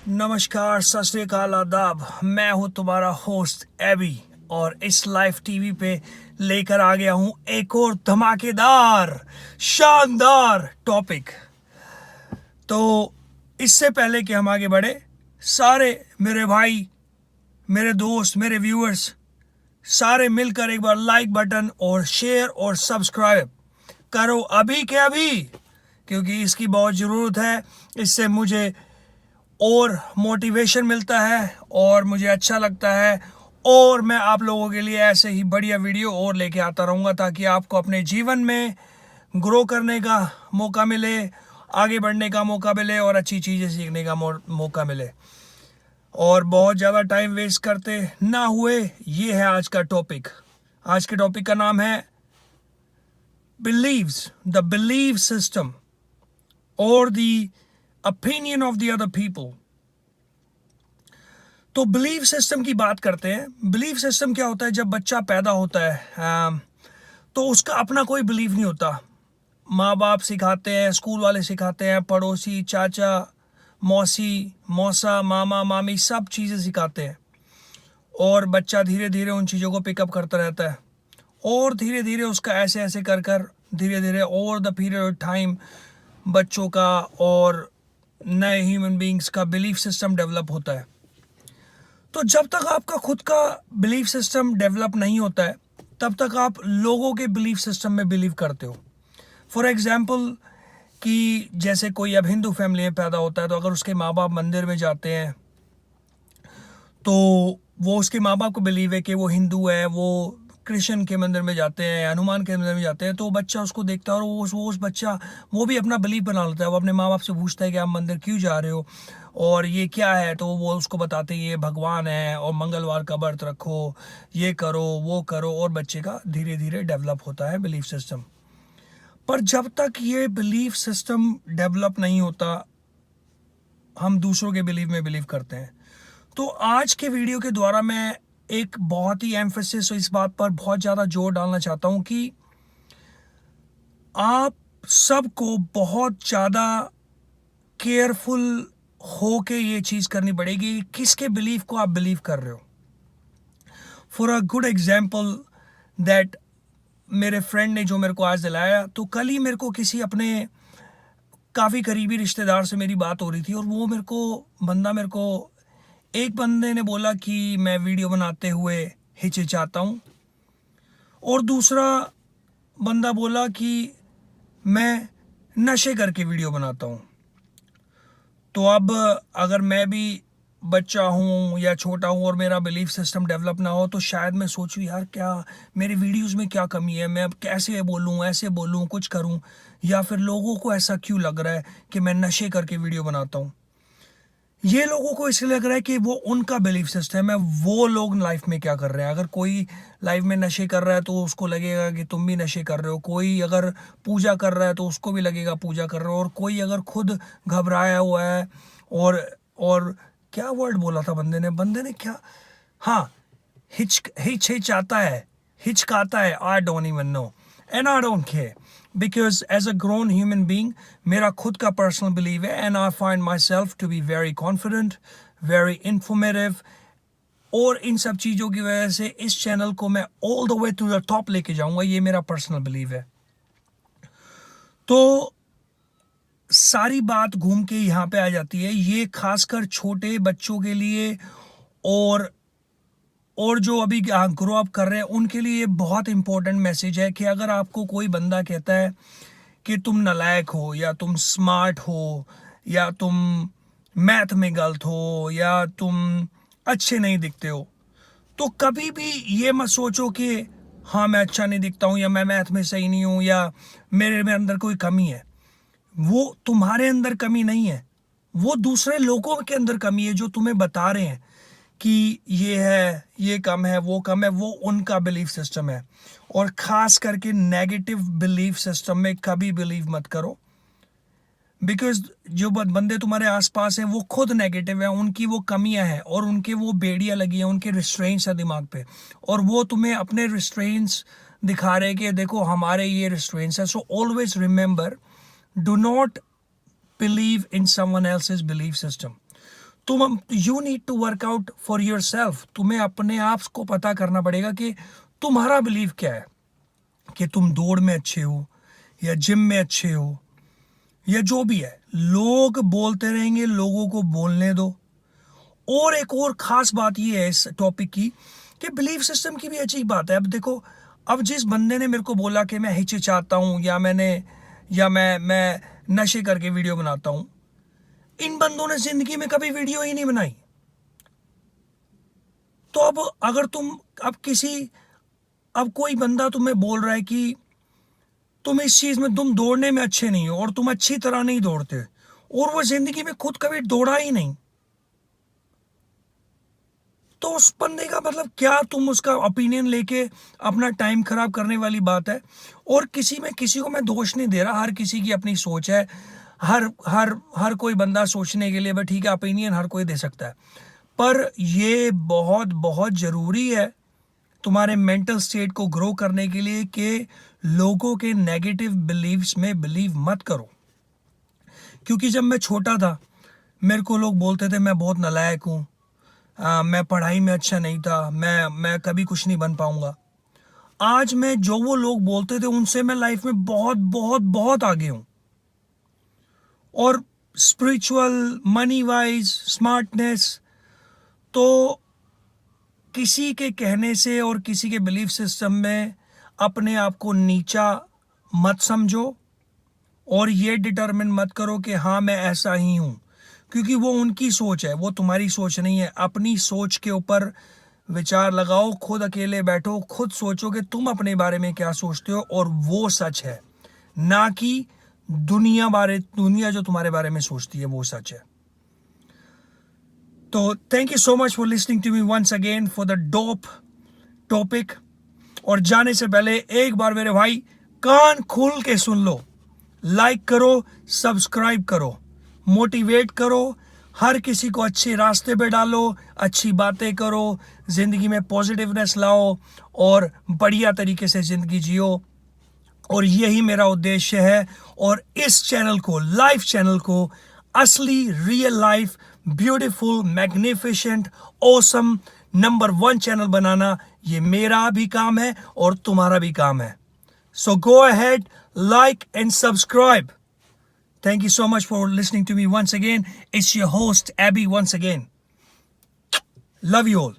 नमस्कार, सत श्री अकाल, आदाब। मैं हूं तुम्हारा होस्ट एबी और इस लाइव टीवी पे लेकर आ गया हूं एक और धमाकेदार शानदार टॉपिक। तो इससे पहले कि हम आगे बढ़े, सारे मेरे भाई, मेरे दोस्त, मेरे व्यूअर्स सारे मिलकर एक बार लाइक बटन और शेयर और सब्सक्राइब करो अभी के अभी, क्योंकि इसकी बहुत ज़रूरत है। इससे मुझे और मोटिवेशन मिलता है और मुझे अच्छा लगता है, और मैं आप लोगों के लिए ऐसे ही बढ़िया वीडियो और लेके आता रहूँगा ताकि आपको अपने जीवन में ग्रो करने का मौका मिले, आगे बढ़ने का मौका मिले और अच्छी चीज़ें सीखने का मौका मिले। और बहुत ज़्यादा टाइम वेस्ट करते ना हुए, ये है आज का टॉपिक। आज के टॉपिक का नाम है बिलीव्स, द बिलीव सिस्टम और the opinion of the other people। तो बिलीफ सिस्टम की बात करते हैं। बिलीफ सिस्टम क्या होता है? जब बच्चा पैदा होता है तो उसका अपना कोई बिलीफ नहीं होता। माँ बाप सिखाते हैं, स्कूल वाले सिखाते हैं, पड़ोसी, चाचा, मौसी, मौसा, मामा, मामी सब चीज़ें सिखाते हैं, और बच्चा धीरे धीरे उन चीज़ों को पिकअप करता रहता है, और धीरे धीरे उसका ऐसे ऐसे कर कर धीरे धीरे over the period of time बच्चों का और नए ह्यूमन बींग्स का बिलीफ सिस्टम डेवलप होता है। तो जब तक आपका खुद का बिलीफ सिस्टम डेवलप नहीं होता है, तब तक आप लोगों के बिलीफ सिस्टम में बिलीव करते हो। फॉर एग्जांपल कि जैसे कोई अब हिंदू फैमिली में पैदा होता है, तो अगर उसके माँ बाप मंदिर में जाते हैं तो वो उसके माँ बाप को बिलीव है कि वो हिंदू है, वो कृष्ण के मंदिर में जाते हैं, हनुमान के मंदिर में जाते हैं, तो बच्चा उसको देखता है और वो उस बच्चा वो भी अपना बिलीव बना लेता है। वो अपने माँ बाप से पूछता है कि आप मंदिर क्यों जा रहे हो और ये क्या है, तो वो उसको बताते हैं ये भगवान है और मंगलवार का व्रत रखो, ये करो वो करो, और बच्चे का धीरे धीरे डेवलप होता है बिलीफ सिस्टम। पर जब तक ये बिलीफ सिस्टम डेवलप नहीं होता, हम दूसरों के बिलीव में बिलीव करते हैं। तो आज के वीडियो के द्वारा मैं एक बहुत ही एम्फेसिस इस बात पर बहुत ज़्यादा जोर डालना चाहता हूं कि आप सबको बहुत ज़्यादा केयरफुल हो के ये चीज़ करनी पड़ेगी, किसके बिलीफ को आप बिलीव कर रहे हो। For a good example that, मेरे फ्रेंड ने जो मेरे को आज दिलाया, तो कल ही मेरे को किसी अपने काफ़ी करीबी रिश्तेदार से मेरी बात हो रही थी, और वो मेरे को एक बंदे ने बोला कि मैं वीडियो बनाते हुए हिचकिचाता हूँ, और दूसरा बंदा बोला कि मैं नशे करके वीडियो बनाता हूँ। तो अब अगर मैं भी बच्चा हूँ या छोटा हूँ और मेरा बिलीफ सिस्टम डेवलप ना हो, तो शायद मैं सोचूं यार क्या मेरे वीडियोस में क्या कमी है, मैं अब कैसे बोलूँ, ऐसे बोलूँ, कुछ करूँ, या फिर लोगों को ऐसा क्यों लग रहा है कि मैं नशे करके वीडियो बनाता हूँ। ये लोगों को इसलिए लग रहा है कि वो उनका बिलीफ सिस्टम है, वो लोग लाइफ में क्या कर रहे हैं। अगर कोई लाइफ में नशे कर रहा है तो उसको लगेगा कि तुम भी नशे कर रहे हो, कोई अगर पूजा कर रहा है तो उसको भी लगेगा पूजा कर रहे हो, और कोई अगर खुद घबराया हुआ है और क्या वर्ड बोला था बंदे ने क्या, हाँ, हिचकिचाता है, हिचकाता है, I don't even know and I don't care, because as a grown human being मेरा खुद का पर्सनल बिलीव है, and I find myself to be very confident, very informative, और इन सब चीज़ों की वजह से इस चैनल को मैं all the way to the top लेके जाऊंगा। ये मेरा पर्सनल बिलीव है। तो सारी बात घूम के यहाँ पे आ जाती है, ये खासकर छोटे बच्चों के लिए और जो अभी ग्रो अप कर रहे हैं उनके लिए बहुत इंपॉर्टेंट मैसेज है कि अगर आपको कोई बंदा कहता है कि तुम नालायक हो, या तुम स्मार्ट हो, या तुम मैथ में गलत हो, या तुम अच्छे नहीं दिखते हो, तो कभी भी ये मत सोचो कि हाँ मैं अच्छा नहीं दिखता हूँ, या मैं मैथ में सही नहीं हूँ, या मेरे में अंदर कोई कमी है। वो तुम्हारे अंदर कमी नहीं है, वो दूसरे लोगों के अंदर कमी है जो तुम्हें बता रहे हैं कि ये है, ये कम है, वो कम है, वो उनका बिलीफ सिस्टम है। और ख़ास करके नेगेटिव बिलीफ सिस्टम में कभी बिलीव मत करो, बिकॉज जो बंदे तुम्हारे आसपास हैं वो खुद नेगेटिव है, उनकी वो कमियां हैं और उनके वो बेड़ियां लगी हैं, उनके रिस्ट्रेंट्स है दिमाग पे, और वो तुम्हें अपने रिस्ट्रेंट्स दिखा रहे हैं कि देखो हमारे ये रिस्ट्रेंट्स है। So always remember, do not believe in someone else's belief system. You need to work out for yourself. तुम्हें अपने आप को पता करना पड़ेगा कि तुम्हारा बिलीव क्या है, कि तुम दौड़ में अच्छे हो या जिम में अच्छे हो या जो भी है। लोग बोलते रहेंगे, लोगों को बोलने दो। और एक और ख़ास बात ये है इस टॉपिक की कि बिलीफ सिस्टम की भी अजीब बात है। अब देखो, अब जिस बंदे ने मेरे को बोला कि मैं हिचकिचाता हूँ या मैं नशे करके वीडियो बनाता हूँ, इन बंदों ने ज़िंदगी में कभी वीडियो ही नहीं बनाई। तो अब अगर अब कोई बंदा तुम्हें बोल रहा है कि तुम इस चीज़ में, तुम दौड़ने में अच्छे नहीं हो और तुम अच्छी तरह नहीं दौड़ते, और वो ज़िंदगी में खुद कभी दौड़ा ही नहीं, तो उस बंदे का मतलब क्या? तुम उसका ओपिनियन लेके अपना टाइम खराब करने वाली बात है। और किसी को मैं दोष नहीं दे रहा, हर किसी की अपनी सोच है। हर कोई बंदा सोचने के लिए, बट ठीक है, ओपिनियन हर कोई दे सकता है, पर ये बहुत बहुत ज़रूरी है तुम्हारे मेंटल स्टेट को ग्रो करने के लिए कि लोगों के नेगेटिव बिलीव्स में बिलीव मत करो। क्योंकि जब मैं छोटा था, मेरे को लोग बोलते थे मैं बहुत नालायक हूँ, मैं पढ़ाई में अच्छा नहीं था, मैं कभी कुछ नहीं बन पाऊंगा। आज मैं जो वो लोग बोलते थे उनसे मैं लाइफ में बहुत बहुत बहुत आगे हूँ। और स्पिरिचुअल, मनी वाइज, स्मार्टनेस, तो किसी के कहने से और किसी के बिलीफ सिस्टम में अपने आप को नीचा मत समझो और ये डिटरमिन मत करो कि हाँ मैं ऐसा ही हूँ, क्योंकि वो उनकी सोच है, वो तुम्हारी सोच नहीं है। अपनी सोच के ऊपर विचार लगाओ, खुद अकेले बैठो, खुद सोचो कि तुम अपने बारे में क्या सोचते हो, और वो सच है, ना कि दुनिया जो तुम्हारे बारे में सोचती है वो सच है। तो thank you so much for listening to me once again for the dope topic. और जाने से पहले एक बार मेरे भाई कान खोल के सुन लो, लाइक करो, सब्सक्राइब करो, मोटिवेट करो, हर किसी को अच्छे रास्ते पे डालो, अच्छी बातें करो, ज़िंदगी में पॉजिटिवनेस लाओ और बढ़िया तरीके से ज़िंदगी जियो। और यही मेरा उद्देश्य है। और इस चैनल को, लाइफ चैनल को, असली, real life, beautiful, magnificent, awesome, number 1 channel बनाना, ये मेरा भी काम है और तुम्हारा भी काम है। So go ahead, like and subscribe. Thank you so much for listening to me once again. It's your host, Abby, once again. Love you all.